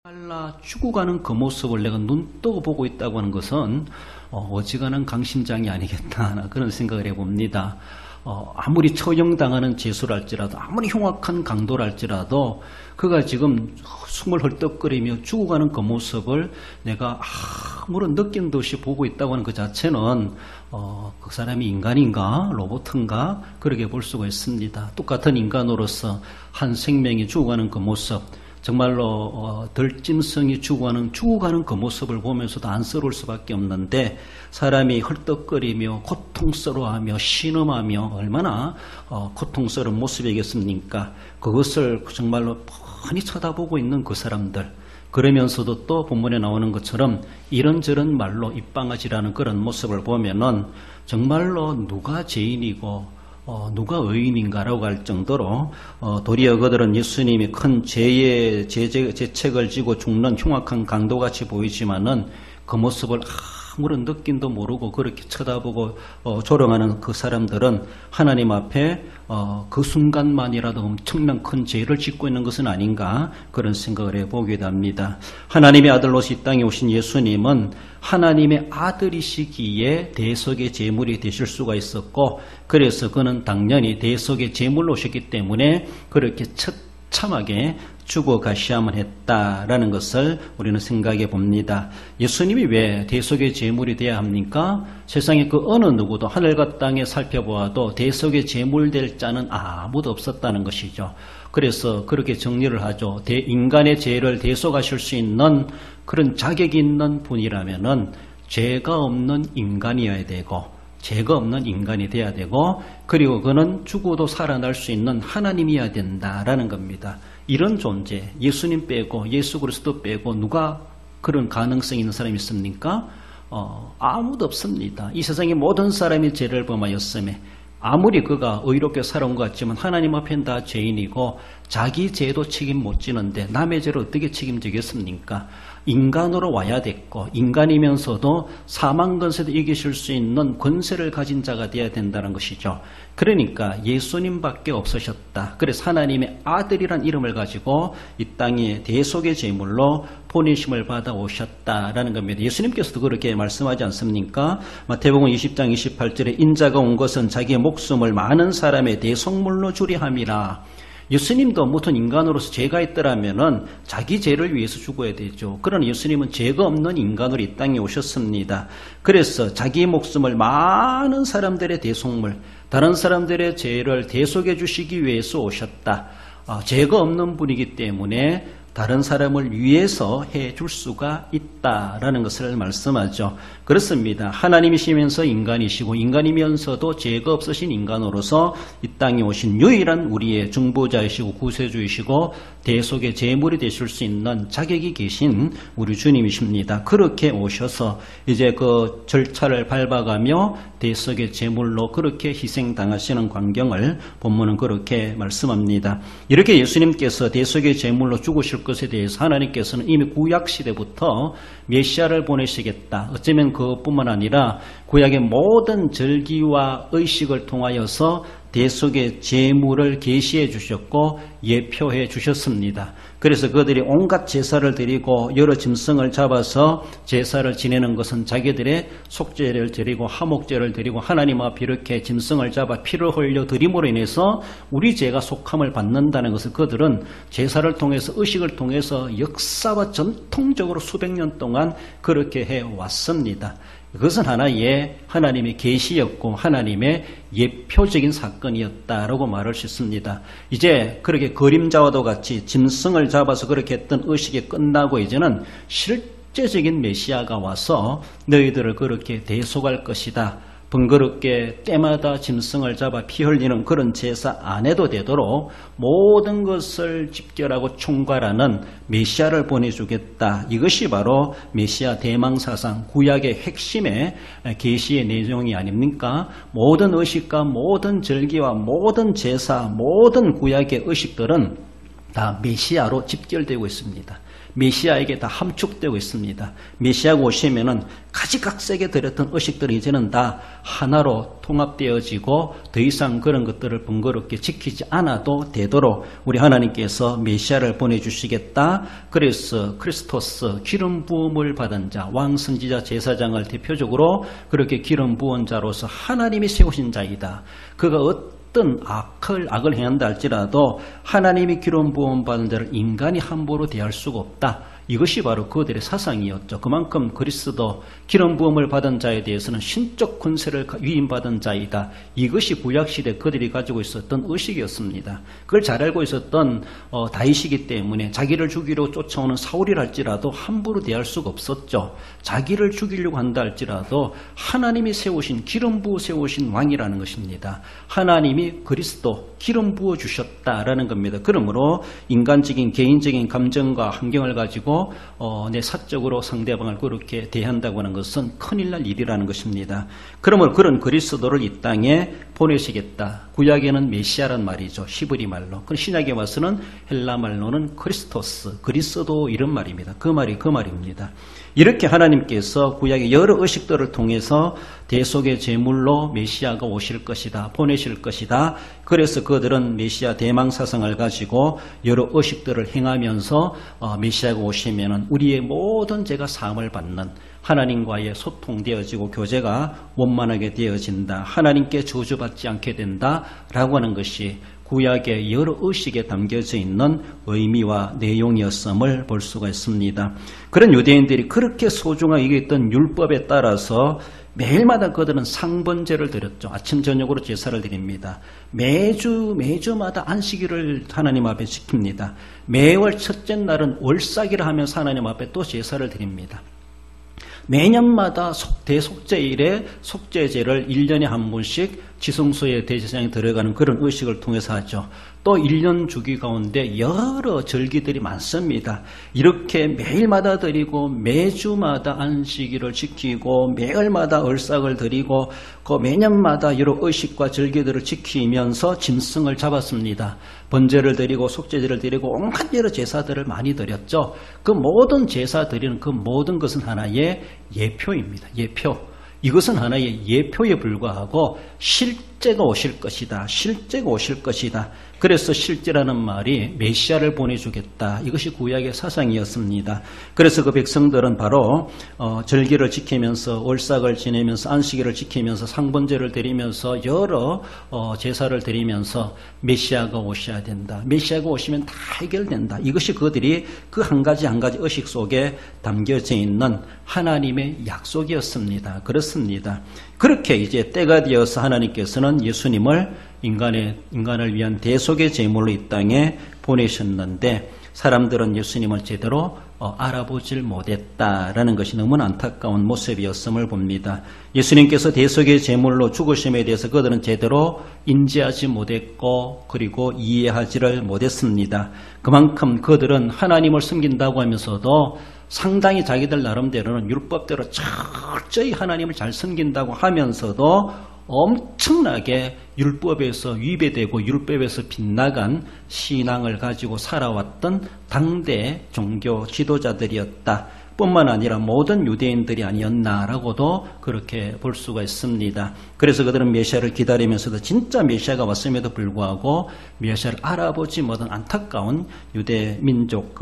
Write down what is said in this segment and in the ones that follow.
말라 죽어가는 그 모습을 내가 눈 뜨고 보고 있다고 하는 것은 어지간한 강심장이 아니겠다 그런 생각을 해봅니다. 아무리 처형당하는 죄수랄지라도 아무리 흉악한 강도랄지라도 그가 지금 숨을 헐떡거리며 죽어가는 그 모습을 내가 아무런 느낌 듯이 보고 있다고 하는 그 자체는 그 사람이 인간인가 로봇인가 그렇게 볼 수가 있습니다. 똑같은 인간으로서 한 생명이 죽어가는 그 모습, 정말로 덜짐승이 죽어가는 그 모습을 보면서도 안쓰러울 수밖에 없는데, 사람이 헐떡거리며 고통스러워하며 신음하며 얼마나 고통스러운 모습이겠습니까? 그것을 정말로 뻔히 쳐다보고 있는 그 사람들, 그러면서도 또 본문에 나오는 것처럼 이런저런 말로 입방아지라는 그런 모습을 보면은 정말로 누가 죄인이고 누가 의인인가라고 할 정도로 도리어 그들은 예수님이 큰 죄의 죄책을 지고 죽는 흉악한 강도같이 보이지만은 그 모습을 아무런 느낌도 모르고 그렇게 쳐다보고 조롱하는 그 사람들은 하나님 앞에 그 순간만이라도 엄청난 큰 죄를 짓고 있는 것은 아닌가 그런 생각을 해보게 됩니다. 하나님의 아들로서 이 땅에 오신 예수님은 하나님의 아들이시기에 대속의 제물이 되실 수가 있었고, 그래서 그는 당연히 대속의 제물로 오셨기 때문에 그렇게 처참하게 죽어가셔야만 했다라는 것을 우리는 생각해 봅니다. 예수님이 왜 대속의 제물이 되어야 합니까? 세상에 그 어느 누구도 하늘과 땅에 살펴보아도 대속의 제물 될 자는 아무도 없었다는 것이죠. 그래서 그렇게 정리를 하죠. 인간의 죄를 대속하실 수 있는 그런 자격이 있는 분이라면은 죄가 없는 인간이어야 되고, 죄가 없는 인간이 돼야 되고, 그리고 그는 죽어도 살아날 수 있는 하나님이어야 된다라는 겁니다. 이런 존재, 예수님 빼고 예수 그리스도 빼고 누가 그런 가능성이 있는 사람이 있습니까? 아무도 없습니다. 이 세상의 모든 사람이 죄를 범하였음에 아무리 그가 의롭게 살아온 것 같지만 하나님 앞엔 다 죄인이고 자기 죄도 책임 못 지는데 남의 죄를 어떻게 책임지겠습니까? 인간으로 와야 됐고, 인간이면서도 사망 권세도 이기실 수 있는 권세를 가진 자가 되어야 된다는 것이죠. 그러니까 예수님밖에 없으셨다. 그래서 하나님의 아들이란 이름을 가지고 이 땅에 대속의 제물로 보내심을 받아 오셨다라는 겁니다. 예수님께서도 그렇게 말씀하지 않습니까? 마태복음 20장 28절에 인자가 온 것은 자기의 목숨을 많은 사람의 대속물로 주려 함이라. 예수님도 무슨 인간으로서 죄가 있더라면은 자기 죄를 위해서 죽어야 되죠. 그러나 예수님은 죄가 없는 인간으로 이 땅에 오셨습니다. 그래서 자기 목숨을 많은 사람들의 대속물, 다른 사람들의 죄를 대속해 주시기 위해서 오셨다. 죄가 없는 분이기 때문에 다른 사람을 위해서 해줄 수가 있다라는 것을 말씀하죠. 그렇습니다. 하나님이시면서 인간이시고 인간이면서도 죄가 없으신 인간으로서 이 땅에 오신 유일한 우리의 중보자이시고 구세주이시고 대속의 제물이 되실 수 있는 자격이 계신 우리 주님이십니다. 그렇게 오셔서 이제 그 절차를 밟아가며 대속의 제물로 그렇게 희생당하시는 광경을 본문은 그렇게 말씀합니다. 이렇게 예수님께서 대속의 제물로 죽으실 것에 대해서 하나님께서는 이미 구약시대부터 메시아를 보내시겠다. 어쩌면 그것뿐만 아니라 구약의 모든 절기와 의식을 통하여서 대속의 제물을 계시해 주셨고 예표해 주셨습니다. 그래서 그들이 온갖 제사를 드리고 여러 짐승을 잡아서 제사를 지내는 것은 자기들의 속죄를 드리고 화목제를 드리고 하나님 앞에 이렇게 짐승을 잡아 피를 흘려 드림으로 인해서 우리 죄가 속함을 받는다는 것을 그들은 제사를 통해서 의식을 통해서 역사와 전통적으로 수백 년 동안 그렇게 해왔습니다. 그것은 하나의 하나님의 계시였고 하나님의 예표적인 사건이었다라고 말할 수 있습니다. 이제 그렇게 그림자와도 같이 짐승을 잡아서 그렇게 했던 의식이 끝나고 이제는 실제적인 메시아가 와서 너희들을 그렇게 대속할 것이다. 번거롭게 때마다 짐승을 잡아 피 흘리는 그런 제사 안 해도 되도록 모든 것을 집결하고 총괄하는 메시아를 보내주겠다. 이것이 바로 메시아 대망사상 구약의 핵심의 계시의 내용이 아닙니까? 모든 의식과 모든 절기와 모든 제사, 모든 구약의 의식들은 다 메시아로 집결되고 있습니다. 메시아에게 다 함축되고 있습니다. 메시아가 오시면은 가지각색에 들였던 의식들이 이제는 다 하나로 통합되어지고 더 이상 그런 것들을 번거롭게 지키지 않아도 되도록 우리 하나님께서 메시아를 보내주시겠다. 그래서 크리스토스 기름 부음을 받은 자, 왕 선지자 제사장을 대표적으로 그렇게 기름 부은 자로서 하나님이 세우신 자이다. 그가 어떤 악을 행한다 할지라도 하나님이 기름 부음 받은 자를 인간이 함부로 대할 수가 없다. 이것이 바로 그들의 사상이었죠. 그만큼 그리스도 기름 부음을 받은 자에 대해서는 신적 권세를 위임받은 자이다. 이것이 구약시대 그들이 가지고 있었던 의식이었습니다. 그걸 잘 알고 있었던 다윗이기 때문에 자기를 죽이려 쫓아오는 사울이라 할지라도 함부로 대할 수가 없었죠. 자기를 죽이려고 한다 할지라도 하나님이 세우신 기름 부어 세우신 왕이라는 것입니다. 하나님이 그리스도 기름 부어 주셨다라는 겁니다. 그러므로 인간적인 개인적인 감정과 환경을 가지고 내 사적으로 상대방을 그렇게 대한다고 하는 것은 큰일 날 일이라는 것입니다. 그러므로 그런 그리스도를 이 땅에 보내시겠다. 구약에는 메시아란 말이죠. 히브리 말로. 신약에 와서는 헬라 말로는 크리스토스, 그리스도 이런 말입니다. 그 말입니다. 이렇게 하나님께서 구약의 여러 의식들을 통해서 대속의 제물로 메시아가 오실 것이다. 보내실 것이다. 그래서 그들은 메시아 대망 사상을 가지고 여러 의식들을 행하면서 메시아가 오시면은 우리의 모든 죄가 사함을 받는 하나님과의 소통되어지고 교제가 원만하게 되어진다. 하나님께 저주받지 않게 된다라고 하는 것이 구약의 여러 의식에 담겨져 있는 의미와 내용이었음을 볼 수가 있습니다. 그런 유대인들이 그렇게 소중하게 여겼던 율법에 따라서 매일마다 그들은 상번제를 드렸죠. 아침 저녁으로 제사를 드립니다. 매주마다 안식일을 하나님 앞에 지킵니다. 매월 첫째 날은 월삭이라 하면서 하나님 앞에 또 제사를 드립니다. 매년마다 대속죄일에 속죄제를 1년에 한 번씩 지성소의 대제사장에 들어가는 그런 의식을 통해서 하죠. 또 1년 주기 가운데 여러 절기들이 많습니다. 이렇게 매일마다 드리고 매주마다 안식일을 지키고 매월마다 얼삭을 드리고 그 매년마다 여러 의식과 절기들을 지키면서 짐승을 잡았습니다. 번제를 드리고 속죄제를 드리고 온갖 여러 제사들을 많이 드렸죠. 그 모든 제사 드리는 그 모든 것은 하나의 예표입니다. 예표. 이것은 하나의 예표에 불과하고 실제가 오실 것이다. 실제가 오실 것이다. 그래서 실제라는 말이 메시아를 보내주겠다. 이것이 구약의 사상이었습니다. 그래서 그 백성들은 바로 절기를 지키면서 월삭을 지내면서 안식일을 지키면서 상번제를 드리면서 여러 제사를 드리면서 메시아가 오셔야 된다. 메시아가 오시면 다 해결된다. 이것이 그들이 그 한 가지 의식 속에 담겨져 있는 하나님의 약속이었습니다. 그렇습니다. 그렇게 이제 때가 되어서 하나님께서는 예수님을 인간을 위한 대속의 제물로 이 땅에 보내셨는데 사람들은 예수님을 제대로 알아보질 못했다라는 것이 너무나 안타까운 모습이었음을 봅니다. 예수님께서 대속의 제물로 죽으심에 대해서 그들은 제대로 인지하지 못했고 그리고 이해하지를 못했습니다. 그만큼 그들은 하나님을 섬긴다고 하면서도 상당히 자기들 나름대로는 율법대로 철저히 하나님을 잘 섬긴다고 하면서도 엄청나게 율법에서 위배되고 율법에서 빗나간 신앙을 가지고 살아왔던 당대 종교 지도자들이었다. 뿐만 아니라 모든 유대인들이 아니었나라고도 그렇게 볼 수가 있습니다. 그래서 그들은 메시아를 기다리면서도 진짜 메시아가 왔음에도 불구하고 메시아를 알아보지 못한 안타까운 유대 민족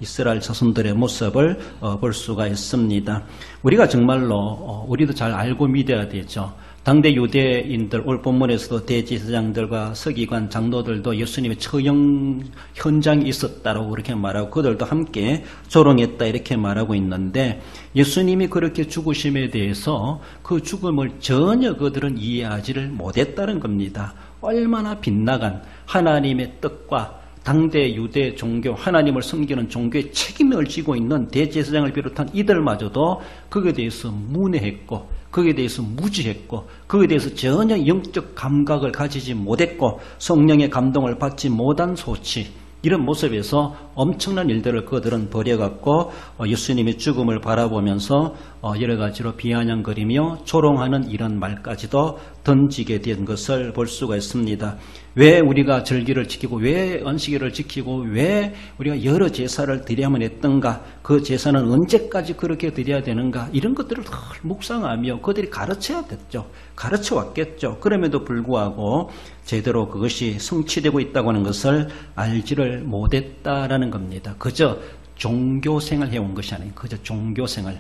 이스라엘 자손들의 모습을 볼 수가 있습니다. 우리가 정말로 우리도 잘 알고 믿어야 되죠. 당대 유대인들 오늘 본문에서도 대제사장들과 서기관 장로들도 예수님의 처형 현장이 있었다라고 그렇게 말하고 그들도 함께 조롱했다 이렇게 말하고 있는데 예수님이 그렇게 죽으심에 대해서 그 죽음을 전혀 그들은 이해하지를 못했다는 겁니다. 얼마나 빗나간 하나님의 뜻과 당대 유대 종교 하나님을 섬기는 종교의 책임을 지고 있는 대제사장을 비롯한 이들마저도 그에 대해서 문외했고 거기에 대해서 무지했고 거기에 대해서 전혀 영적 감각을 가지지 못했고 성령의 감동을 받지 못한 소치 이런 모습에서 엄청난 일들을 그들은 벌여갖고 예수님의 죽음을 바라보면서 여러 가지로 비아냥거리며 조롱하는 이런 말까지도 던지게 된 것을 볼 수가 있습니다. 왜 우리가 절기를 지키고 왜 안식일을 지키고 왜 우리가 여러 제사를 드려야만 했던가, 그 제사는 언제까지 그렇게 드려야 되는가, 이런 것들을 다 묵상하며 그들이 가르쳐야 됐죠. 가르쳐 왔겠죠. 그럼에도 불구하고 제대로 그것이 성취되고 있다고 하는 것을 알지를 못했다라는 겁니다. 그저 종교생활 해온 것이 아니에요. 그저 종교생활.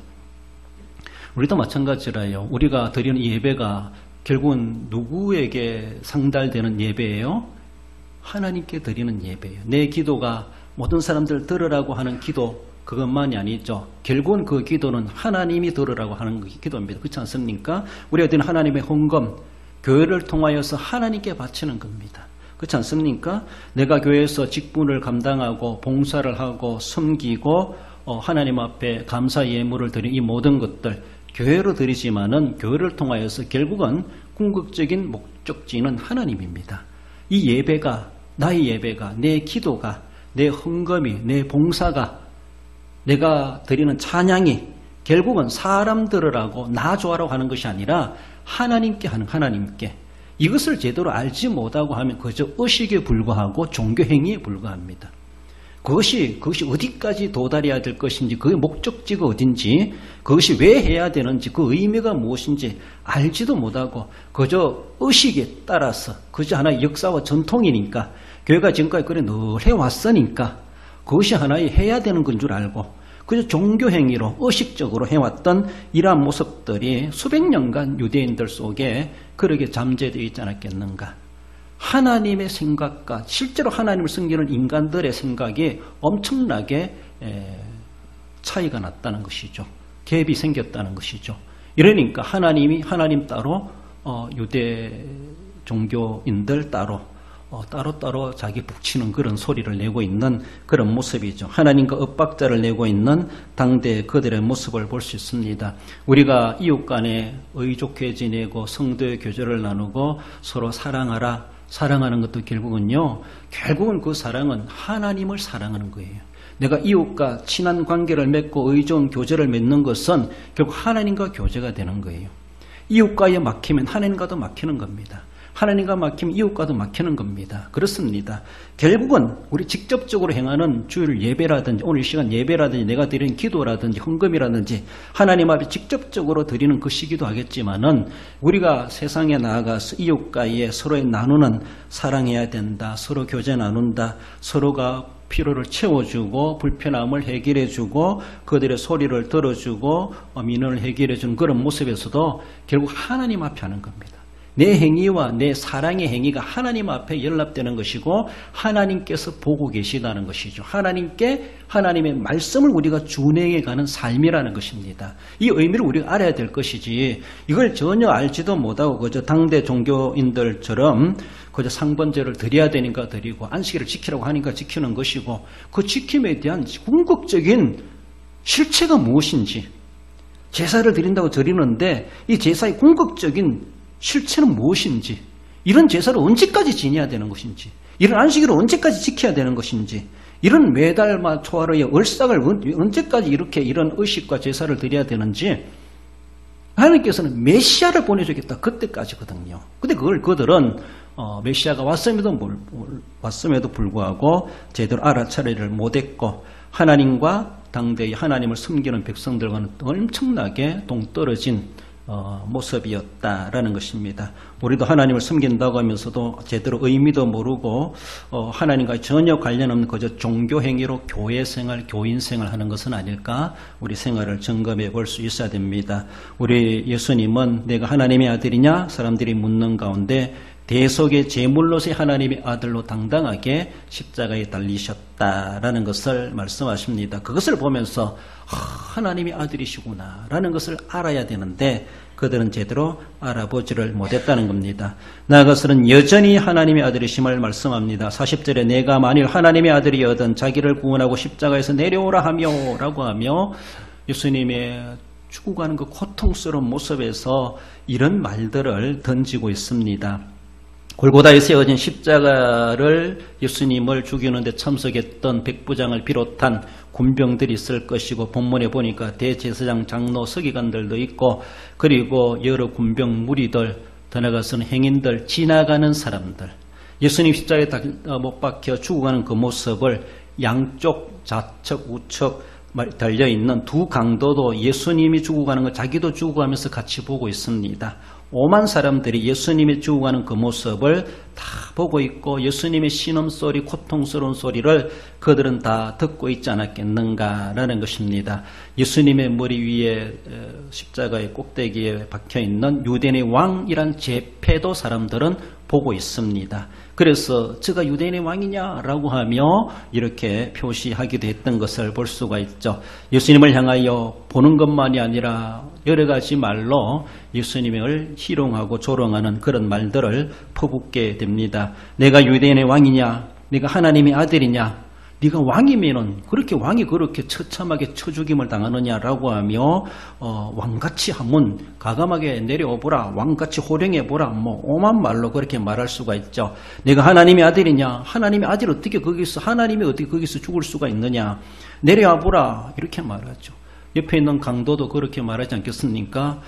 우리도 마찬가지라요. 우리가 드리는 이 예배가 결국은 누구에게 상달되는 예배예요? 하나님께 드리는 예배예요. 내 기도가 모든 사람들 들으라고 하는 기도, 그것만이 아니죠. 결국은 그 기도는 하나님이 들으라고 하는 기도입니다. 그렇지 않습니까? 우리가 드리는 하나님의 헌금, 교회를 통하여서 하나님께 바치는 겁니다. 그렇지 않습니까? 내가 교회에서 직분을 감당하고 봉사를 하고 섬기고 하나님 앞에 감사 예물을 드린 이 모든 것들, 교회로 드리지만은 교회를 통하여서 결국은 궁극적인 목적지는 하나님입니다. 이 예배가, 나의 예배가, 내 기도가, 내 헌금이, 내 봉사가, 내가 드리는 찬양이 결국은 사람 들으라고 나 좋아라고 하는 것이 아니라 하나님께 하는, 하나님께. 이것을 제대로 알지 못하고 하면 그저 의식에 불과하고 종교행위에 불과합니다. 그것이 어디까지 도달해야 될 것인지, 그의 목적지가 어딘지, 그것이 왜 해야 되는지, 그 의미가 무엇인지 알지도 못하고 그저 의식에 따라서, 그저 하나의 역사와 전통이니까, 교회가 지금까지 그래 늘 해왔으니까 그것이 하나의 해야 되는 건 줄 알고 그저 종교행위로 의식적으로 해왔던 이러한 모습들이 수백 년간 유대인들 속에 그렇게 잠재되어 있지 않았겠는가. 하나님의 생각과 실제로 하나님을 섬기는 인간들의 생각이 엄청나게 차이가 났다는 것이죠. 갭이 생겼다는 것이죠. 이러니까 하나님 따로 유대 종교인들 따로 따로따로 자기 북치는 그런 소리를 내고 있는 그런 모습이죠. 하나님과 엇박자를 내고 있는 당대 그들의 모습을 볼 수 있습니다. 우리가 이웃 간에 의좋게 지내고 성도의 교제를 나누고 서로 사랑하라. 사랑하는 것도 결국은 그 사랑은 하나님을 사랑하는 거예요. 내가 이웃과 친한 관계를 맺고 의좋은 교제를 맺는 것은 결국 하나님과 교제가 되는 거예요. 이웃과에 막히면 하나님과도 막히는 겁니다. 하나님과 막히면 이웃과도 막히는 겁니다. 그렇습니다. 결국은 우리 직접적으로 행하는 주일 예배라든지 오늘 이 시간 예배라든지 내가 드리는 기도라든지 헌금이라든지 하나님 앞에 직접적으로 드리는 것이기도 하겠지만은 우리가 세상에 나아가서 이웃과에 서로의 나누는 사랑해야 된다. 서로 교제 나눈다. 서로가 필요를 채워주고 불편함을 해결해주고 그들의 소리를 들어주고 민원을 해결해주는 그런 모습에서도 결국 하나님 앞에 하는 겁니다. 내 행위와 내 사랑의 행위가 하나님 앞에 연락되는 것이고 하나님께서 보고 계시다는 것이죠. 하나님의 말씀을 우리가 준행해가는 삶이라는 것입니다. 이 의미를 우리가 알아야 될 것이지 이걸 전혀 알지도 못하고 그저 당대 종교인들처럼 그저 상번제를 드려야 되니까 드리고 안식일을 지키라고 하니까 지키는 것이고 그 지킴에 대한 궁극적인 실체가 무엇인지 제사를 드린다고 드리는데 이 제사의 궁극적인 실체는 무엇인지 이런 제사를 언제까지 지내야 되는 것인지 이런 안식일을 언제까지 지켜야 되는 것인지 이런 매달 초하루의 얼삭을 언제까지 이런 의식과 제사를 드려야 되는지 하나님께서는 메시아를 보내주겠다 그때까지거든요. 근데 그들은 메시아가 왔음에도 불구하고 제대로 알아차리를 못했고 하나님과 당대의 하나님을 섬기는 백성들과는 엄청나게 동떨어진 모습이었다라는 것입니다. 우리도 하나님을 섬긴다고 하면서도 제대로 의미도 모르고 하나님과 전혀 관련 없는 그저 종교행위로 교회생활, 교인생활 하는 것은 아닐까 우리 생활을 점검해 볼 수 있어야 됩니다. 우리 예수님은 내가 하나님의 아들이냐 사람들이 묻는 가운데 대속의 제물로서의 하나님의 아들로 당당하게 십자가에 달리셨다라는 것을 말씀하십니다. 그것을 보면서 하나님의 아들이시구나 라는 것을 알아야 되는데 그들은 제대로 알아보지를 못했다는 겁니다. 나아가서는 여전히 하나님의 아들이심을 말씀합니다. 40절에 내가 만일 하나님의 아들이여든 자기를 구원하고 십자가에서 내려오라 하며 라고 하며 예수님의 죽어가는 그 고통스러운 모습에서 이런 말들을 던지고 있습니다. 골고다에 세워진 십자가를 예수님을 죽이는데 참석했던 백부장을 비롯한 군병들이 있을 것이고 본문에 보니까 대제사장, 장로, 서기관들도 있고 그리고 여러 군병 무리들 더 나아가서는 행인들, 지나가는 사람들, 예수님 십자가에 못 박혀 죽어가는 그 모습을 양쪽 좌측 우측 달려있는 두 강도도 예수님이 죽어가는 걸 자기도 죽어가면서 같이 보고 있습니다. 오만 사람들이 예수님이 죽어가는 그 모습을 다 보고 있고 예수님의 신음소리, 고통스러운 소리를 그들은 다 듣고 있지 않았겠는가라는 것입니다. 예수님의 머리 위에 십자가의 꼭대기에 박혀있는 유대인의 왕이란 제패도 사람들은 보고 있습니다. 그래서 저가 유대인의 왕이냐라고 하며 이렇게 표시하기도 했던 것을 볼 수가 있죠. 예수님을 향하여 보는 것만이 아니라 여러 가지 말로 예수님을 희롱하고 조롱하는 그런 말들을 퍼붓게 됩니다. 내가 유대인의 왕이냐? 내가 하나님의 아들이냐? 네가 왕이면은 그렇게 왕이 그렇게 처참하게 쳐죽임을 당하느냐라고 하며 왕같이 한번 가감하게 내려오보라, 왕같이 호령해보라, 뭐 오만 말로 그렇게 말할 수가 있죠. 내가 하나님의 아들이냐? 하나님의 아들 어떻게 거기서 하나님이 어떻게 거기서 죽을 수가 있느냐? 내려와보라 이렇게 말하죠. 옆에 있는 강도도 그렇게 말하지 않겠습니까?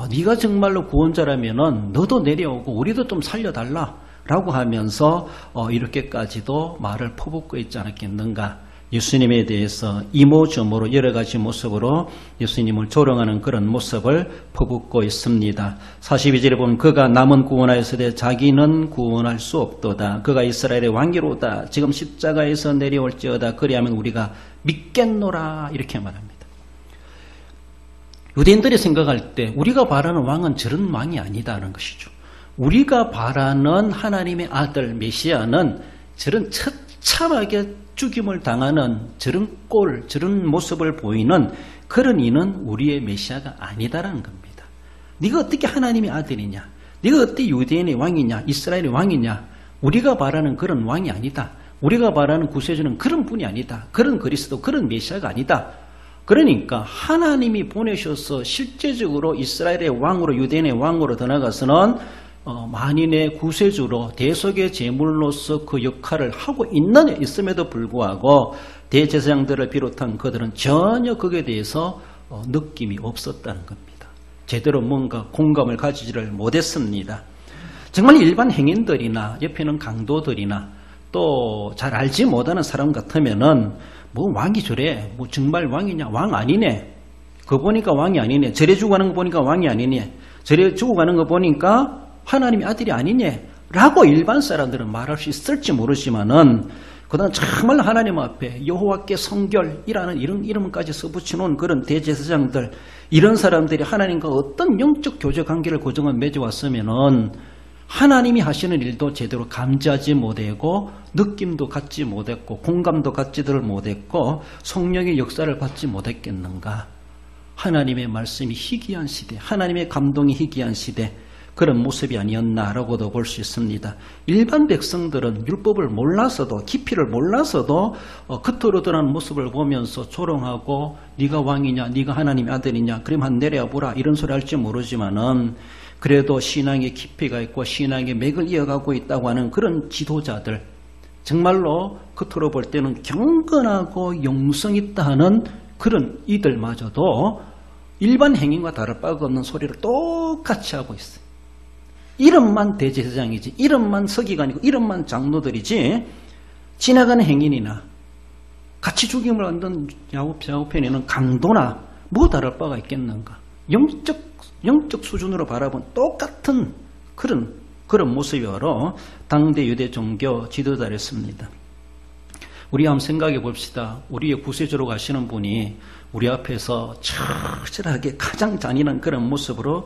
네가 정말로 구원자라면은 너도 내려오고 우리도 좀 살려달라. 라고 하면서 이렇게까지도 말을 퍼붓고 있지 않았겠는가. 예수님에 대해서 이모저모로 여러 가지 모습으로 예수님을 조롱하는 그런 모습을 퍼붓고 있습니다. 42절에 보면 그가 남은 구원하였으되 자기는 구원할 수 없도다. 그가 이스라엘의 왕이로다. 지금 십자가에서 내려올지어다. 그리하면 우리가 믿겠노라. 이렇게 말합니다. 유대인들이 생각할 때 우리가 바라는 왕은 저런 왕이 아니다는 것이죠. 우리가 바라는 하나님의 아들 메시아는 저런 처참하게 죽임을 당하는 저런 꼴, 저런 모습을 보이는 그런 이는 우리의 메시아가 아니다라는 겁니다. 네가 어떻게 하나님의 아들이냐? 네가 어떻게 유대인의 왕이냐? 이스라엘의 왕이냐? 우리가 바라는 그런 왕이 아니다. 우리가 바라는 구세주는 그런 분이 아니다. 그런 그리스도, 그런 메시아가 아니다. 그러니까 하나님이 보내셔서 실제적으로 이스라엘의 왕으로 유대인의 왕으로 더 나아가서는 만인의 구세주로 대속의 제물로서 그 역할을 하고 있음에도 불구하고 대제사장들을 비롯한 그들은 전혀 거기에 대해서 느낌이 없었다는 겁니다. 제대로 뭔가 공감을 가지지를 못했습니다. 정말 일반 행인들이나 옆에 있는 강도들이나 또 잘 알지 못하는 사람 같으면은 뭐 왕이 저래, 뭐 정말 왕이냐, 왕 아니네, 그거 보니까 왕이 아니네, 저래 죽어가는 거 보니까 왕이 아니네, 저래 죽어가는 거 보니까 하나님의 아들이 아니네 라고 일반 사람들은 말할 수 있을지 모르지만은 그다음 정말 하나님 앞에 여호와께 성결이라는 이런 이름까지 써붙여놓은 그런 대제사장들, 이런 사람들이 하나님과 어떤 영적 교제 관계를 고정을 맺어왔으면은 하나님이 하시는 일도 제대로 감지하지 못하고 느낌도 갖지 못했고 공감도 갖지들 못했고 성령의 역사를 받지 못했겠는가. 하나님의 말씀이 희귀한 시대, 하나님의 감동이 희귀한 시대, 그런 모습이 아니었나라고도 볼 수 있습니다. 일반 백성들은 율법을 몰라서도, 깊이를 몰라서도 겉으로 드러난 모습을 보면서 조롱하고 네가 왕이냐, 네가 하나님의 아들이냐, 그럼 한 내려와 보라 이런 소리 할지 모르지만은 그래도 신앙의 깊이가 있고 신앙의 맥을 이어가고 있다고 하는 그런 지도자들, 정말로 겉으로 볼 때는 경건하고 영성 있다 하는 그런 이들마저도 일반 행인과 다를 바가 없는 소리를 똑같이 하고 있어요. 이름만 대제사장이지, 이름만 서기관이고, 이름만 장로들이지, 지나가는 행인이나 같이 죽임을 만든 야곱편에는 강도나 뭐 다를 바가 있겠는가. 영적 수준으로 바라본 똑같은 그런 모습이 바로 당대 유대 종교 지도자였습니다. 우리 한번 생각해 봅시다. 우리의 구세주로 가시는 분이 우리 앞에서 처절하게 가장 잔인한 그런 모습으로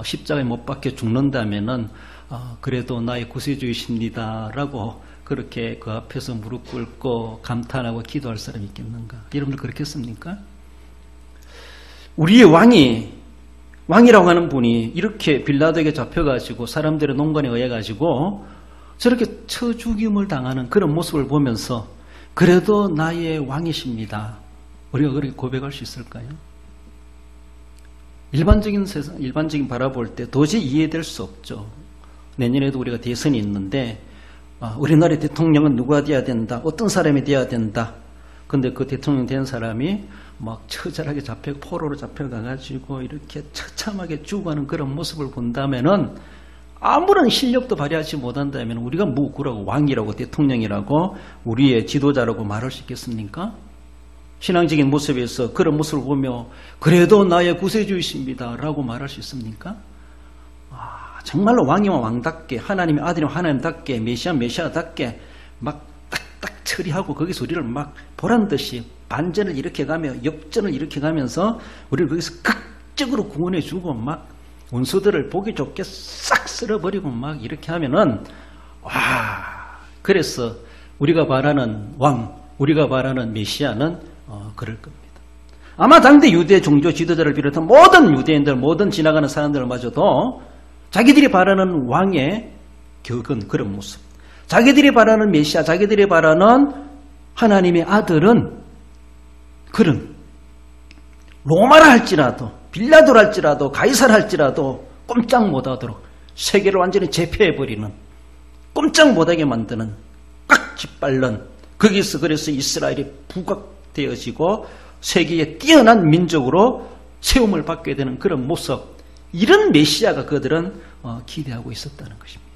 십자가에 못 박혀 죽는다면은 그래도 나의 구세주이십니다 라고 그렇게 그 앞에서 무릎 꿇고 감탄하고 기도할 사람이 있겠는가? 여러분들 그렇겠습니까? 우리의 왕이라고 하는 분이 이렇게 빌라도에게 잡혀가지고 사람들의 농간에 의해가지고 저렇게 쳐죽임을 당하는 그런 모습을 보면서 그래도 나의 왕이십니다. 우리가 그렇게 고백할 수 있을까요? 일반적인 세상, 일반적인 바라볼 때 도저히 이해될 수 없죠. 내년에도 우리가 대선이 있는데 우리나라의 대통령은 누가 돼야 된다, 어떤 사람이 돼야 된다. 근데 그 대통령 된 사람이 막 처절하게 포로로 잡혀가가지고 이렇게 처참하게 죽어가는 그런 모습을 본다면은 아무런 실력도 발휘하지 못한다면 우리가 뭐라고 왕이라고 대통령이라고 우리의 지도자라고 말할 수 있겠습니까? 신앙적인 모습에서 그런 모습을 보며 그래도 나의 구세주이십니다 라고 말할 수 있습니까? 정말로 왕이면 왕답게, 하나님의 아들이면 하나님답게, 메시아답게 막 딱딱 처리하고 거기서 우리를 막 보란듯이 반전을 일으켜가며 역전을 일으켜가면서 우리를 거기서 극적으로 구원해주고 막 원수들을 보기 좋게 싹 쓸어버리고 막 이렇게 하면은 그래서 우리가 바라는 왕, 우리가 바라는 메시아는 그럴 겁니다. 아마 당대 유대 종교 지도자를 비롯한 모든 유대인들, 모든 지나가는 사람들마저도 자기들이 바라는 왕의 격은 그런 모습, 자기들이 바라는 메시아, 자기들이 바라는 하나님의 아들은 그런 로마라 할지라도 빌라도라 할지라도 가이사라 할지라도 꼼짝 못하도록 세계를 완전히 제패해버리는, 꼼짝 못하게 만드는, 꽉 짓밟는, 거기서 그래서 이스라엘이 부각되어지고 세계의 뛰어난 민족으로 세움을 받게 되는 그런 모습, 이런 메시아가 그들은 기대하고 있었다는 것입니다.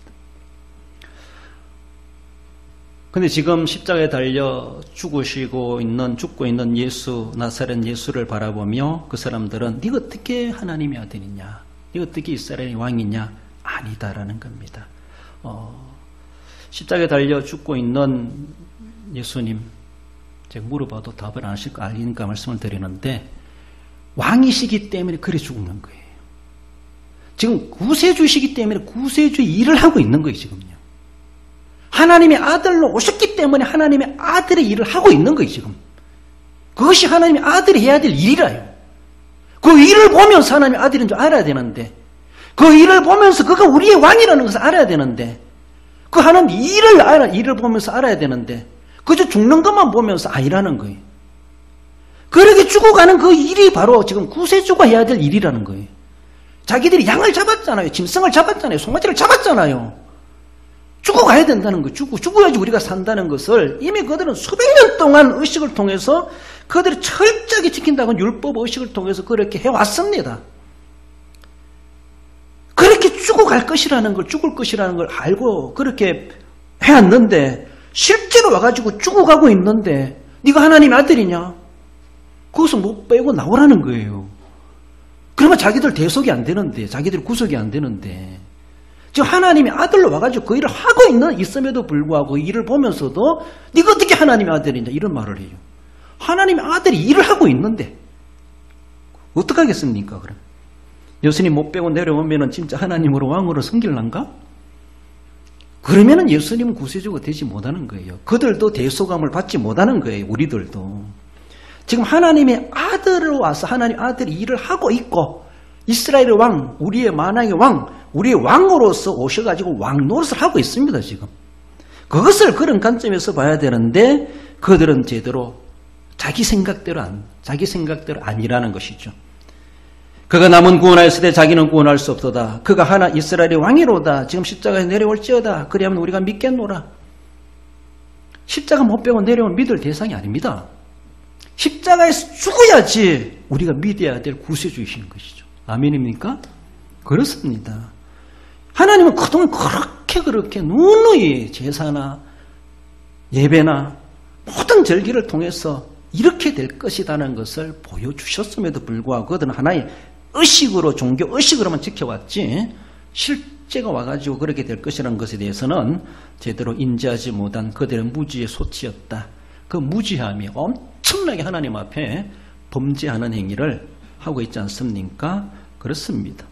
그런데 지금 십자가에 달려 죽고 있는 예수, 나사렛 예수를 바라보며 그 사람들은 네가 어떻게 하나님의 아들이냐, 네가 어떻게 이스라엘의 왕이냐, 아니다라는 겁니다. 십자가에 달려 죽고 있는 예수님, 제가 물어봐도 답을 안 하실 거 아니니까 말씀을 드리는데 왕이시기 때문에 그래 죽는 거예요. 지금 구세주시기 때문에 구세주의 일을 하고 있는 거예요. 지금요. 하나님의 아들로 오셨기 때문에 하나님의 아들의 일을 하고 있는 거예요. 지금. 그것이 하나님의 아들이 해야 될 일이라요. 그 일을 보면서 하나님의 아들인 줄 알아야 되는데, 그 일을 보면서 그가 우리의 왕이라는 것을 알아야 되는데, 그 하는 일을 보면서 알아야 되는데, 그저 죽는 것만 보면서 아니라는 거예요. 그렇게 죽어가는 그 일이 바로 지금 구세주가 해야 될 일이라는 거예요. 자기들이 양을 잡았잖아요. 짐승을 잡았잖아요. 송아지를 잡았잖아요. 죽어가야 된다는 거예요. 죽어야지 우리가 산다는 것을 이미 그들은 수백 년 동안 의식을 통해서 그들이 철저하게 지킨다고 율법 의식을 통해서 그렇게 해왔습니다. 그렇게 죽어갈 것이라는 걸, 죽을 것이라는 걸 알고 그렇게 해왔는데 실제로 와가지고 죽어가고 있는데 네가 하나님의 아들이냐? 거기서 못 빼고 나오라는 거예요. 그러면 자기들 대속이 안 되는데, 자기들 구속이 안 되는데, 지금 하나님의 아들로 와가지고 그 일을 하고 있음에도 불구하고 이 일을 보면서도 네가 어떻게 하나님의 아들이냐 이런 말을 해요. 하나님의 아들이 일을 하고 있는데 어떡하겠습니까? 그럼 예수님 못 빼고 내려오면은 진짜 하나님으로 왕으로 섬길란가? 그러면은 예수님은 구세주가 되지 못하는 거예요. 그들도 대속함을 받지 못하는 거예요. 우리들도. 지금 하나님의 아들로 와서 하나님 아들이 일을 하고 있고 이스라엘의 왕, 우리의 만왕의 왕, 우리의 왕으로서 오셔가지고 왕 노릇을 하고 있습니다. 지금. 그것을 그런 관점에서 봐야 되는데 그들은 제대로 자기 생각대로 아니라는 것이죠. 그가 남은 구원하였을 때 자기는 구원할 수 없도다. 그가 하나 이스라엘의 왕이로다. 지금 십자가에 내려올지어다. 그리하면 우리가 믿겠노라. 십자가 못 빼고 내려온 믿을 대상이 아닙니다. 십자가에서 죽어야지 우리가 믿어야 될 구세주이신 것이죠. 아멘입니까? 그렇습니다. 하나님은 그동안 그렇게 누누이 제사나 예배나 모든 절기를 통해서 이렇게 될 것이라는 것을 보여주셨음에도 불구하고 그들은 하나의 의식으로, 종교 의식으로만 지켜왔지 실제가 와가지고 그렇게 될 것이라는 것에 대해서는 제대로 인지하지 못한 그들의 무지의 소치였다. 그 무지함이 엄청나게 하나님 앞에 범죄하는 행위를 하고 있지 않습니까? 그렇습니다.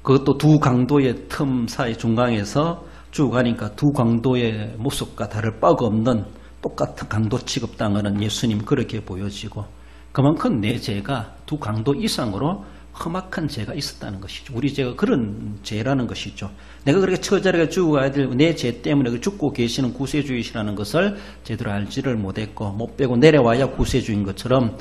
그것도 두 강도의 틈 사이 중간에서 쭉 가니까 두 강도의 모습과 다를 바가 없는 똑같은 강도 취급당하는 예수님 그렇게 보여지고 그만큼 내 죄가 두 강도 이상으로 험악한 죄가 있었다는 것이죠. 우리 죄가 그런 죄라는 것이죠. 내가 그렇게 처절하게 죽어가야 될 내 죄 때문에 죽고 계시는 구세주이시라는 것을 제대로 알지를 못했고 못 빼고 내려와야 구세주인 것처럼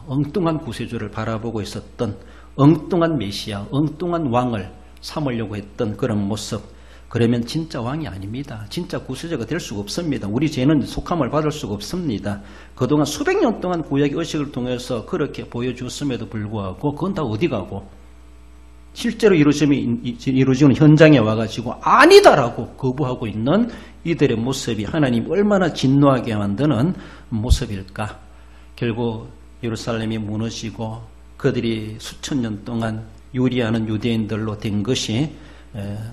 엉뚱한 구세주를 바라보고 있었던 엉뚱한 메시아, 엉뚱한 왕을 삼으려고 했던 그런 모습. 그러면 진짜 왕이 아닙니다. 진짜 구세주가 될 수가 없습니다. 우리 죄는 속함을 받을 수가 없습니다. 그동안 수백 년 동안 구약의 의식을 통해서 그렇게 보여주었음에도 불구하고 그건 다 어디 가고 실제로 이루어지는 현장에 와가지고 아니다라고 거부하고 있는 이들의 모습이 하나님 얼마나 진노하게 만드는 모습일까. 결국 예루살렘이 무너지고 그들이 수천 년 동안 유리하는 유대인들로 된 것이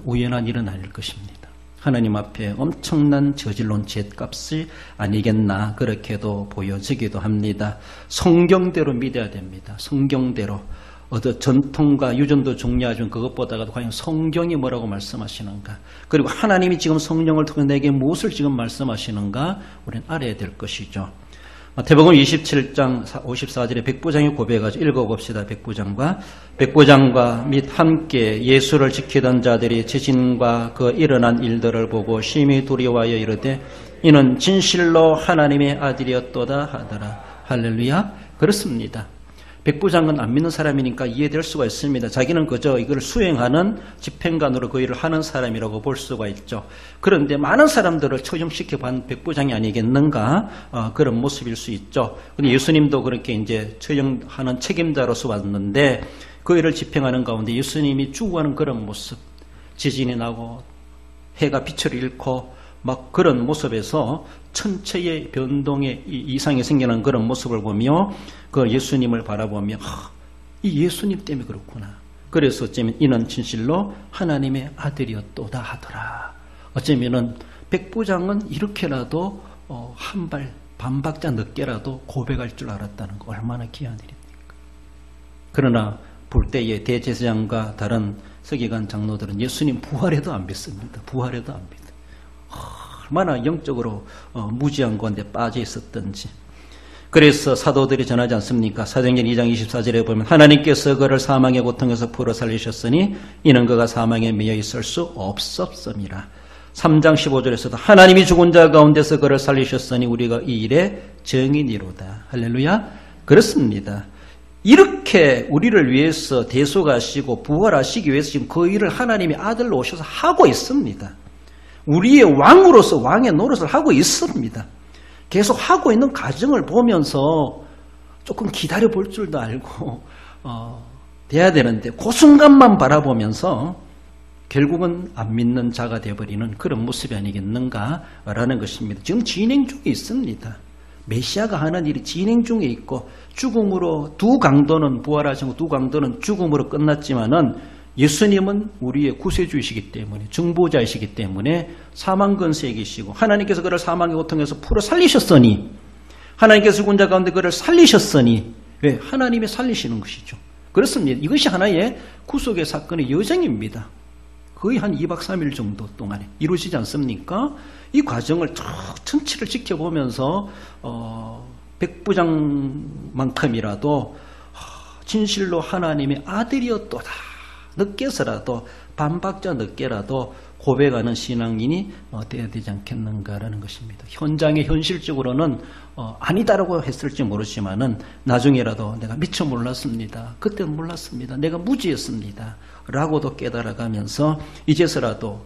우연한 일은 아닐 것입니다. 하나님 앞에 엄청난 저질러온 죗값이 아니겠나 그렇게도 보여지기도 합니다. 성경대로 믿어야 됩니다. 성경대로. 전통과 유전도 중요하지만 그것보다도 과연 성경이 뭐라고 말씀하시는가, 그리고 하나님이 지금 성령을 통해 내게 무엇을 지금 말씀하시는가 우리는 알아야 될 것이죠. 마태복음 27장 54절에 백부장이 고백하죠. 읽어봅시다. 백부장과 및 함께 예수를 지키던 자들이 지진과 그 일어난 일들을 보고 심히 두려워하여 이르되 이는 진실로 하나님의 아들이었도다 하더라. 할렐루야. 그렇습니다. 백부장은 안 믿는 사람이니까 이해될 수가 있습니다. 자기는 그저 이걸 수행하는 집행관으로 그 일을 하는 사람이라고 볼 수가 있죠. 그런데 많은 사람들을 처형시켜 본 백부장이 아니겠는가, 그런 모습일 수 있죠. 근데 예수님도 그렇게 이제 처형하는 책임자로서 왔는데 그 일을 집행하는 가운데 예수님이 죽어가는 그런 모습, 지진이 나고 해가 빛을 잃고 막 그런 모습에서 천체의 변동의 이상이 생기는 그런 모습을 보며 그 예수님을 바라보며 이 예수님 때문에 그렇구나. 그래서 어쩌면 이는 진실로 하나님의 아들이었도다 하더라. 어쩌면은 백부장은 이렇게라도 반 박자 늦게라도 고백할 줄 알았다는 거 얼마나 귀한 일입니까? 그러나 볼 때에 대제사장과 다른 서기관 장로들은 예수님 부활해도 안 믿습니다. 부활해도 안 믿어요. 얼마나 영적으로 무지한 건데 빠져 있었던지. 그래서 사도들이 전하지 않습니까? 사도행전 2장 24절에 보면 하나님께서 그를 사망의 고통에서 풀어 살리셨으니 이는 그가 사망에 매여 있을 수 없었음이라. 3장 15절에서도 하나님이 죽은 자 가운데서 그를 살리셨으니 우리가 이 일의 증인이로다. 할렐루야. 그렇습니다. 이렇게 우리를 위해서 대속하시고 부활하시기 위해서 지금 그 일을 하나님의 아들로 오셔서 하고 있습니다. 우리의 왕으로서 왕의 노릇을 하고 있습니다. 계속 하고 있는 과정을 보면서 조금 기다려 볼 줄도 알고 돼야 되는데 그 순간만 바라보면서 결국은 안 믿는 자가 되어버리는 그런 모습이 아니겠는가라는 것입니다. 지금 진행 중에 있습니다. 메시아가 하는 일이 진행 중에 있고 죽음으로 두 강도는 부활하시고 두 강도는 죽음으로 끝났지만은 예수님은 우리의 구세주이시기 때문에 중보자이시기 때문에 사망 근세에 계시고 하나님께서 그를 사망의 고통에서 풀어 살리셨으니 하나님께서 죽은 자 가운데 그를 살리셨으니 왜? 하나님이 살리시는 것이죠. 그렇습니다. 이것이 하나의 구속의 사건의 여정입니다. 거의 한 2박 3일 정도 동안에 이루어지지 않습니까? 이 과정을 쭉 전체를 지켜보면서 백부장만큼이라도 진실로 하나님의 아들이었도다. 늦게서라도 반박자 늦게라도 고백하는 신앙인이 되어야 되지 않겠는가라는 것입니다. 현장에 현실적으로는 아니다라고 했을지 모르지만은 나중에라도 내가 미처 몰랐습니다. 그때는 몰랐습니다. 내가 무지했습니다. 라고도 깨달아가면서 이제서라도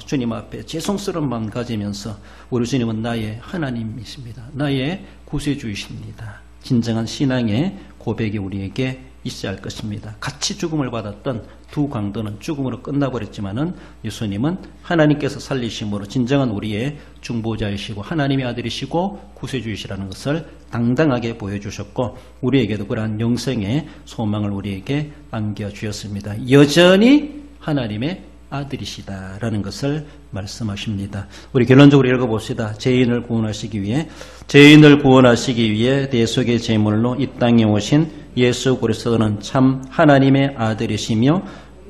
주님 앞에 죄송스러운 마음 가지면서 우리 주님은 나의 하나님이십니다. 나의 구세주이십니다. 진정한 신앙의 고백이 우리에게 있어야 할 것입니다. 같이 죽음을 받았던 두 강도는 죽음으로 끝나버렸지만은 예수님은 하나님께서 살리심으로 진정한 우리의 중보자이시고 하나님의 아들이시고 구세주이시라는 것을 당당하게 보여주셨고 우리에게도 그러한 영생의 소망을 우리에게 안겨주셨습니다. 여전히 하나님의 아들이시다라는 것을 말씀하십니다. 우리 결론적으로 읽어봅시다. 죄인을 구원하시기 위해 대속의 제물로 이 땅에 오신 예수 그리스도는 참 하나님의 아들이시며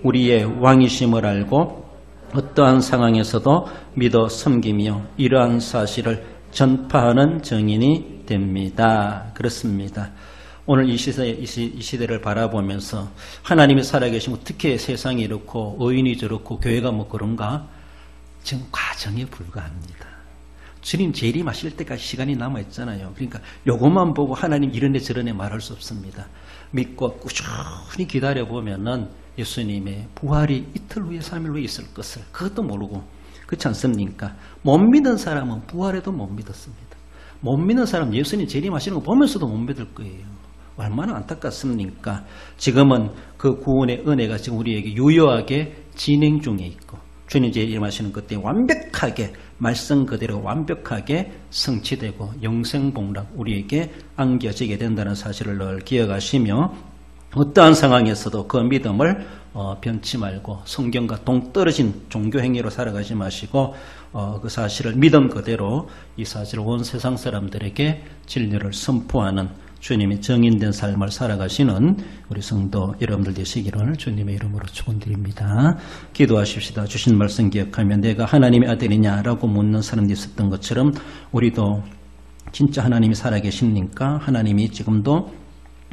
우리의 왕이심을 알고 어떠한 상황에서도 믿어 섬기며 이러한 사실을 전파하는 증인이 됩니다. 그렇습니다. 오늘 이 시대를 바라보면서 하나님이 살아계시면 어떻게 세상이 이렇고 의인이 저렇고 교회가 뭐 그런가? 지금 과정에 불과합니다. 주님 재림하실 때까지 시간이 남아있잖아요. 그러니까 요것만 보고 하나님 이런데 저런데 말할 수 없습니다. 믿고 꾸준히 기다려보면은 예수님의 부활이 이틀 후에 3일 후에 있을 것을 그것도 모르고 그렇지 않습니까? 못 믿은 사람은 부활해도 못 믿었습니다. 못 믿는 사람은 예수님 재림하시는 거 보면서도 못 믿을 거예요. 얼마나 안타깝습니까? 지금은 그 구원의 은혜가 지금 우리에게 유효하게 진행 중에 있고 주님 재림하시는 그때 완벽하게 말씀 그대로 완벽하게 성취되고 영생복락 우리에게 안겨지게 된다는 사실을 늘 기억하시며 어떠한 상황에서도 그 믿음을 변치 말고 성경과 동떨어진 종교행위로 살아가지 마시고 그 사실을 믿음 그대로 이 사실을 온 세상 사람들에게 진리를 선포하는 주님의 정인된 삶을 살아가시는 우리 성도 여러분들 되시기를 주님의 이름으로 축원드립니다. 기도하십시다. 주신 말씀 기억하며 내가 하나님의 아들이냐라고 묻는 사람들이 있었던 것처럼 우리도 진짜 하나님이 살아계십니까? 하나님이 지금도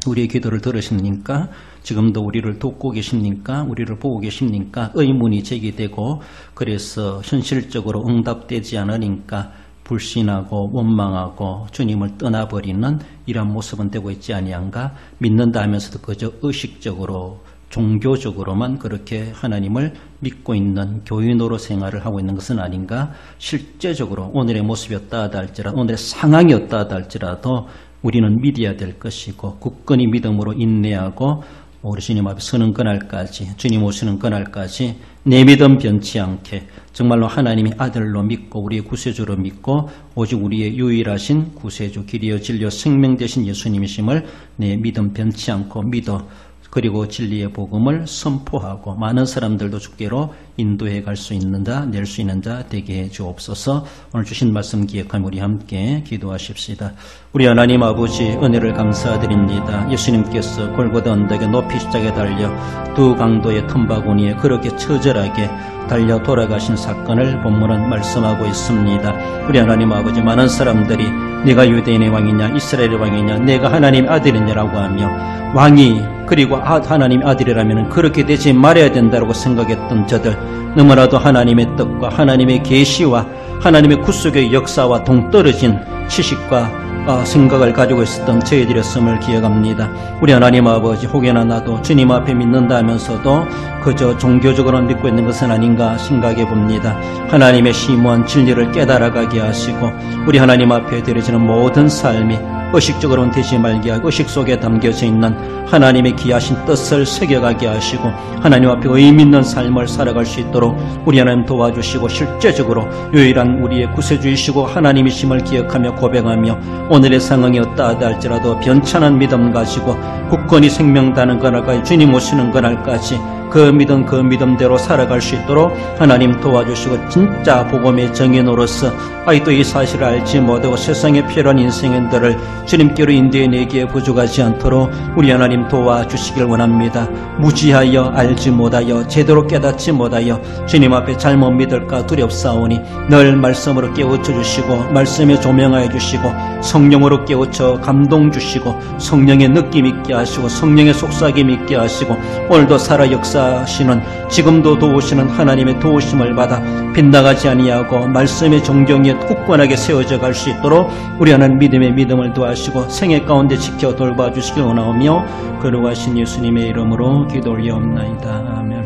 우리의 기도를 들으십니까? 지금도 우리를 돕고 계십니까? 우리를 보고 계십니까? 의문이 제기되고 그래서 현실적으로 응답되지 않으니까 불신하고 원망하고 주님을 떠나버리는 이런 모습은 되고 있지 아니한가? 믿는다 하면서도 그저 의식적으로 종교적으로만 그렇게 하나님을 믿고 있는 교인으로 생활을 하고 있는 것은 아닌가? 실제적으로 오늘의 모습이었다 하다 할지라도 오늘의 상황이었다 하다 할지라도 우리는 믿어야 될 것이고 굳건히 믿음으로 인내하고 우리 주님 앞에 서는 그날까지 주님 오시는 그날까지 내 믿음 변치 않게 정말로 하나님이 아들로 믿고 우리의 구세주로 믿고 오직 우리의 유일하신 구세주 길이요 진리요 생명 되신 예수님이심을 내 믿음 변치 않고 믿어 그리고 진리의 복음을 선포하고 많은 사람들도 주께로 인도해 갈 수 있는 자, 낼 수 있는 자 되게 해 주옵소서. 오늘 주신 말씀 기억하며 우리 함께 기도하십시다. 우리 하나님 아버지 은혜를 감사드립니다. 예수님께서 골고다 언덕에 높이 십자가에 달려 두 강도의 틈바구니에 그렇게 처절하게 달려 돌아가신 사건을 본문은 말씀하고 있습니다. 우리 하나님 아버지 많은 사람들이 네가 유대인의 왕이냐 이스라엘의 왕이냐 내가 하나님의 아들이냐라고 하며 왕이 그리고 하나님의 아들이라면 그렇게 되지 말아야 된다고 생각했던 저들 너무나도 하나님의 뜻과 하나님의 계시와 하나님의 구속의 역사와 동떨어진 지식과 생각을 가지고 있었던 저희들이었음을 기억합니다. 우리 하나님 아버지 혹여나 나도 주님 앞에 믿는다 하면서도 그저 종교적으로 믿고 있는 것은 아닌가 생각해 봅니다. 하나님의 심오한 진리를 깨달아가게 하시고 우리 하나님 앞에 드려지는 모든 삶이 의식적으로는 되지 말게 하고 의식 속에 담겨져 있는 하나님의 귀하신 뜻을 새겨가게 하시고 하나님 앞에 의미 있는 삶을 살아갈 수 있도록 우리 하나님 도와주시고 실제적으로 유일한 우리의 구세주이시고 하나님이심을 기억하며 고백하며 오늘의 상황이 어떠하다 할지라도 변찬한 믿음 가지고 굳건히 생명다는 그날까지 주님 오시는 그날까지 그 믿음대로 살아갈 수 있도록 하나님 도와주시고 진짜 복음의 정인으로서 아직도 이 사실을 알지 못하고 세상에 필요한 인생들을 주님께로 인도해내기에 부족하지 않도록 우리 하나님 도와주시길 원합니다. 무지하여 알지 못하여 제대로 깨닫지 못하여 주님 앞에 잘못 믿을까 두렵사오니 늘 말씀으로 깨우쳐 주시고 말씀에 조명하여 주시고 성령으로 깨우쳐 감동 주시고 성령의 느낌 있게 하시고 성령의 속삭임 있게 하시고 오늘도 살아 역사하시는 지금도 도우시는 하나님의 도우심을 받아 빗나가지 아니하고 말씀의 정경에 굳건하게 세워져 갈 수 있도록 우리 하나님 믿음의 믿음을 도와주시고 생애 가운데 지켜 돌봐주시길 원하오며 거룩하신 예수님의 이름으로 기도 올려옵나이다. 아멘.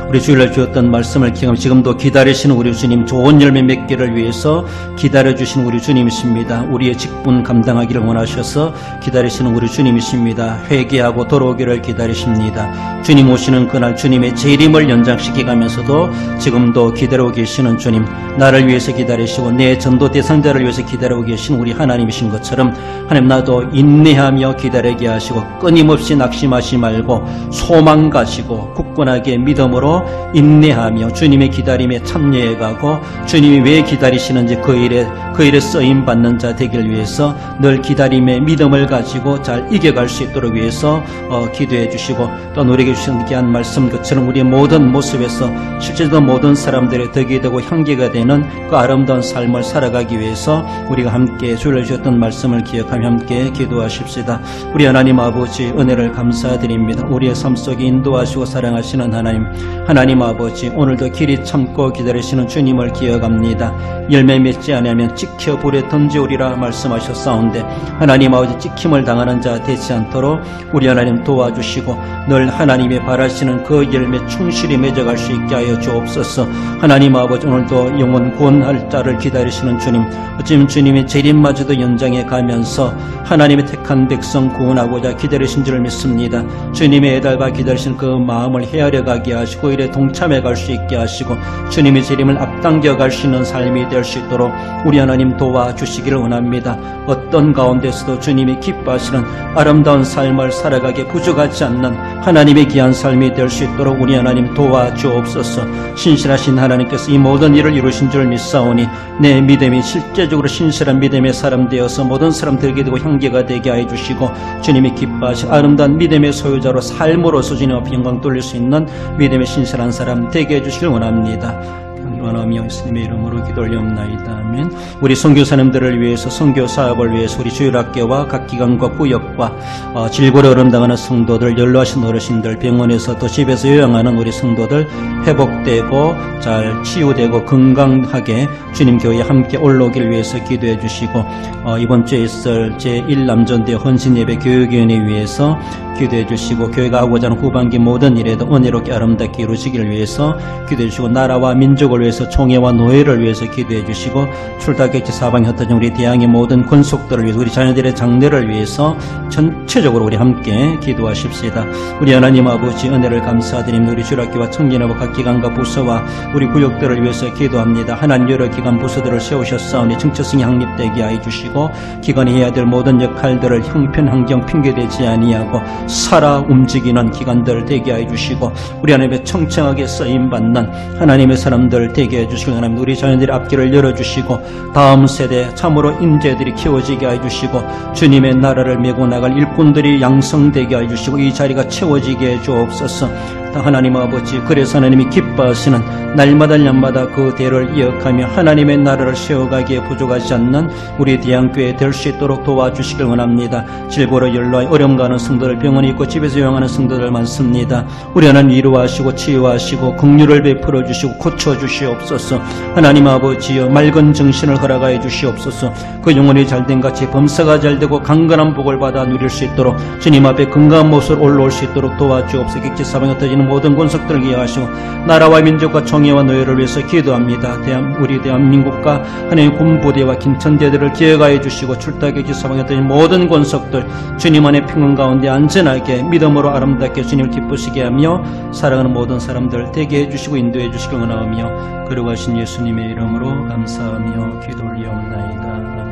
우리 주일날 주었던 말씀을 기억하며 지금도 기다리시는 우리 주님 좋은 열매 맺기를 위해서 기다려주시는 우리 주님이십니다. 우리의 직분 감당하기를 원하셔서 기다리시는 우리 주님이십니다. 회개하고 돌아오기를 기다리십니다. 주님 오시는 그날 주님의 재림을 연장시켜가면서도 지금도 기다리고 계시는 주님 나를 위해서 기다리시고 내 전도 대상자를 위해서 기다리고 계신 우리 하나님이신 것처럼 하나님 나도 인내하며 기다리게 하시고 끊임없이 낙심하지 말고 소망 가지고 굳건하게 믿음으로 인내하며 주님의 기다림에 참여해가고 주님이 왜 기다리시는지 그 일에 쓰임받는 자 되길 위해서 늘 기다림의 믿음을 가지고 잘 이겨갈 수 있도록 위해서 기도해 주시고 또 우리에게 주신 귀한 말씀 것처럼 우리의 모든 모습에서 실제로 모든 사람들의 덕이 되고 향기가 되는 그 아름다운 삶을 살아가기 위해서 우리가 함께 주일날 주셨던 말씀을 기억하며 함께 기도하십시다. 우리 하나님 아버지 은혜를 감사드립니다. 우리의 삶 속에 인도하시고 사랑하시는 하나님 하나님 아버지, 오늘도 길이 참고 기다리시는 주님을 기억합니다. 열매 맺지 않으면 찍혀 불에 던지오리라 말씀하셨사온데 하나님 아버지, 찍힘을 당하는 자 되지 않도록 우리 하나님 도와주시고 늘 하나님이 바라시는 그 열매 충실히 맺어갈 수 있게 하여 주옵소서. 하나님 아버지, 오늘도 영원 구원할 자를 기다리시는 주님, 어찌면 주님이 재림마저도 연장해 가면서 하나님의 택한 백성 구원하고자 기다리신 줄 믿습니다. 주님의 애달바 기다리신 그 마음을 헤아려 가게 하시고 일에 동참해 갈 수 있게 하시고 주님의 재림을 앞당겨 갈 수 있는 삶이 될 수 있도록 우리 하나님 도와주시기를 원합니다. 어떤 가운데서도 주님이 기뻐하시는 아름다운 삶을 살아가게 부족하지 않는 하나님의 귀한 삶이 될 수 있도록 우리 하나님 도와주옵소서. 신실하신 하나님께서 이 모든 일을 이루신 줄 믿사오니 내 믿음이 실제적으로 신실한 믿음의 사람 되어서 모든 사람들에게 되고 향기가 되게 하여 주시고 주님이 기뻐하신 아름다운 믿음의 소유자로 삶으로서 주님 앞에 영광 돌릴 수 있는 믿음의 신실한 사람 되게 해주시길 원합니다. 원하며 예수님의 이름으로 기도 올리옵나이다. 아멘. 우리 선교사님들을 위해서, 선교 사업을 위해서 우리 주일학교와 각 기관과 구역과 질고를 어름당하는 성도들, 연로하신 어르신들, 병원에서 또 집에서 요양하는 우리 성도들 회복되고 잘 치유되고 건강하게 주님 교회에 함께 올라오길 위해서 기도해 주시고 이번 주에 있을 제1남전대 헌신예배 교육위원회 위해서 기도해 주시고 교회가 하고자 하는 후반기 모든 일에도 은혜롭게 아름답게 이루시기를 위해서 기도해 주시고 나라와 민족을 위해서 총회와 노예를 위해서 기도해 주시고 출타객지 사방에 흩어진 우리 대항의 모든 권속들을 위해서 우리 자녀들의 장래를 위해서 전체적으로 우리 함께 기도하십시다. 우리 하나님 아버지, 은혜를 감사드립니다. 우리 주일학교와 청년회와 각 기관과 부서와 우리 구역들을 위해서 기도합니다. 하나님 여러 기관 부서들을 세우셨사오니 정체성이 확립되게 하여 주시고 기관이 해야 될 모든 역할들을 형편환경 핑계대지 아니하고 살아 움직이는 기관들 되게 하여 주시고 우리 하나님의 청청하게 쓰임받는 하나님의 사람들 되게 해주시고 하나님 우리 자녀들의 앞길을 열어주시고 다음 세대 참으로 인재들이 키워지게 해주시고 주님의 나라를 메고 나갈 일꾼들이 양성되게 해주시고 이 자리가 채워지게 해주옵소서. 하나님 아버지, 그래서 하나님이 기뻐하시는 날마다 날마다 그 대를 이어가며 하나님의 나라를 세워가기에 부족하지 않는 우리 대한교회 될 수 있도록 도와주시길 원합니다. 질고로 연로하여 어려움 가는 성도들, 병원에 있고 집에서 요양하는 성도들 많습니다. 우리 하나님 위로하시고 치유하시고 긍휼을 베풀어 주시고 고쳐 주시옵소서. 하나님 아버지여, 맑은 정신을 허락하여 주시옵소서. 그 영혼이 잘된 같이 범사가 잘되고 강건한 복을 받아 누릴 수 있도록 주님 앞에 건강한 모습으로 올라올 수 있도록 도와주옵소서. 객지 사방에 터지는 모든 권속들을 기하시고 나라와 민족과 정예와 노예를 위해서 기도합니다. 우리 대한민국과 하나님의 군부대와 김천대들을 기억하여 주시고 출타객지 사방에 터지는 모든 권속들 주님 안에 평강 가운데 안전하게 믿음으로 아름답게 주님을 기쁘시게 하며 살아가는 모든 사람들 되게 해주시고 인도해 주시길 원하오며 거룩하신 예수님의 이름으로 감사하며 기도 올리옵나이다.